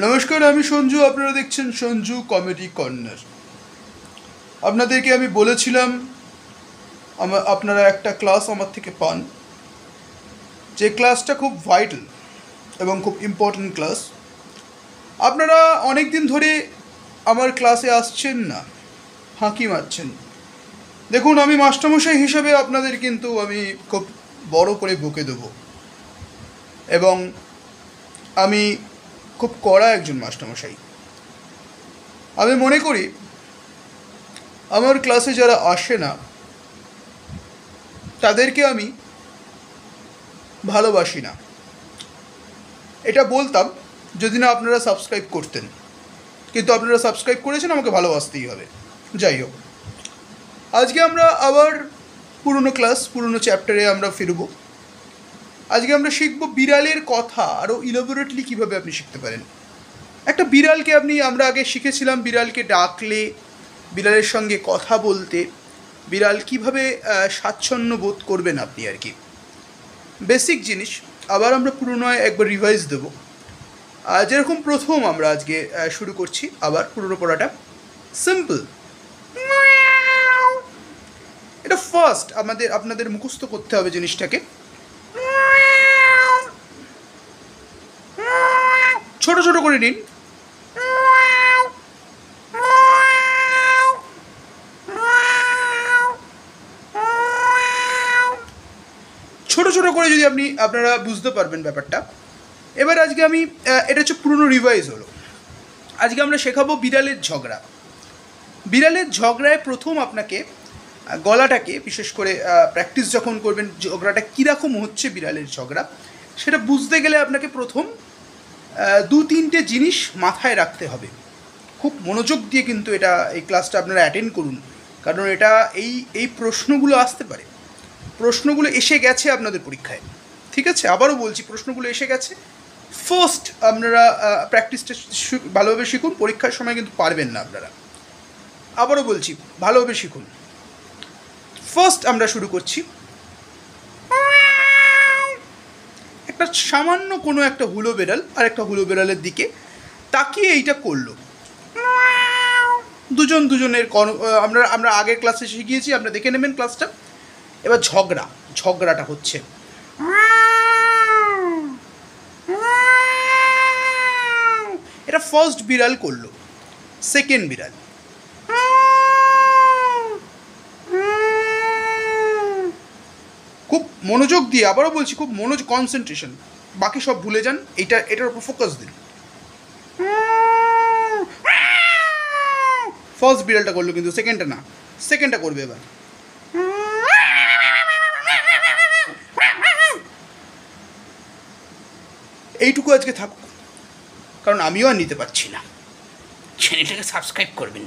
নমস্কার, আমি সঞ্জু। আপনারা দেখছেন সঞ্জু কমেডি কর্নার। আপনাদেরকে আমি বলেছিলাম আপনারা একটা ক্লাস আমার থেকে পান, যে ক্লাসটা খুব ভাইটাল এবং খুব ইম্পর্ট্যান্ট ক্লাস। আপনারা অনেক দিন ধরে আমার ক্লাসে আসছেন না, ফাঁকি মারছেন। দেখুন, আমি মাস্টারমশাই হিসাবে আপনাদের কিন্তু আমি খুব বড় করে বকে দেবো, এবং আমি খুব কড়া একজন মাস্টারমশাই। আমি মনে করি আমার ক্লাসে যারা আসে না তাদেরকে আমি ভালোবাসি না। এটা বলতাম যদি না আপনারা সাবস্ক্রাইব করতেন, কিন্তু আপনারা সাবস্ক্রাইব করেছেন, আমাকে ভালোবাসতেই হবে। যাই হোক, আজকে আমরা আবার পুরনো ক্লাস, পুরনো চ্যাপ্টারে আমরা ফিরব। আজকে আমরা শিখব বিড়ালের কথা আরও ইলাবোরেটলি কীভাবে আপনি শিখতে পারেন। একটা বিড়ালকে আমরা আগে শিখেছিলাম বিড়ালকে ডাকলে, বিড়ালের সঙ্গে কথা বলতে, বিড়াল কীভাবে স্বাচ্ছন্দ্য বোধ করবেন আপনি আর কি, বেসিক জিনিস। আবার আমরা পুরোনো একবার রিভাইজ দেব। যেরকম প্রথম আমরা আজকে শুরু করছি আবার পুরোনো পড়াটা। সিম্পল, এটা ফার্স্ট আপনাদের মুখস্থ করতে হবে জিনিসটাকে। ছোট ছোট করে নিন। ছোট ছোট করে যদি আপনারা বুঝতে পারবেন ব্যাপারটা। এবার আজকে এটা হচ্ছে পুরনো রিভাইজ হলো। আজকে আমরা শেখাবো বিড়ালের ঝগড়া। বিড়ালের ঝগড়ায় প্রথম আপনাকে গলাটাকে, বিশেষ করে প্র্যাকটিস যখন করবেন, ঝগড়াটা কীরকম হচ্ছে বিড়ালের ঝগড়া সেটা বুঝতে গেলে আপনাকে প্রথম 2-3টে জিনিস মাথায় রাখতে হবে। খুব মনোযোগ দিয়ে কিন্তু এই ক্লাসটা আপনারা অ্যাটেন্ড করুন, কারণ এটা এই প্রশ্নগুলো আসতে পারে। প্রশ্নগুলো এসে গেছে আপনাদের পরীক্ষায়, ঠিক আছে? আবারও বলছি, প্রশ্নগুলো এসে গেছে। ফার্স্ট আপনারা প্র্যাকটিসটা ভালোভাবে শিখুন, পরীক্ষার সময় কিন্তু পারবেন না আপনারা। আবারও বলছি, ভালোভাবে শিখুন। ফার্স্ট আমরা শুরু করছি। একটা সামান্য কোনো একটা হুলো বেড়াল আর একটা হুলো বেড়ালের দিকে তাকিয়ে এইটা করলো। দুজনের আমরা আগের ক্লাসে শিখিয়েছি, আপনারা দেখে নেবেন ক্লাসটা। এবার ঝগড়াটা হচ্ছে। এটা ফার্স্ট বিড়াল করলো। সেকেন্ড বিড়াল, খুব মনোযোগ দিয়ে, আবারও বলছি, খুব কনসেন্ট্রেশন, বাকি সব ভুলে যান, এটার উপর ফোকাস দিন। ফার্স্ট বিড়ালটা করলো, কিন্তু সেকেন্ডটা করবে এবার। এইটুকু আজকে থাকুক, কারণ আমিও আর নিতে পারছি না। চ্যানেলটাকে সাবস্ক্রাইব করবেন।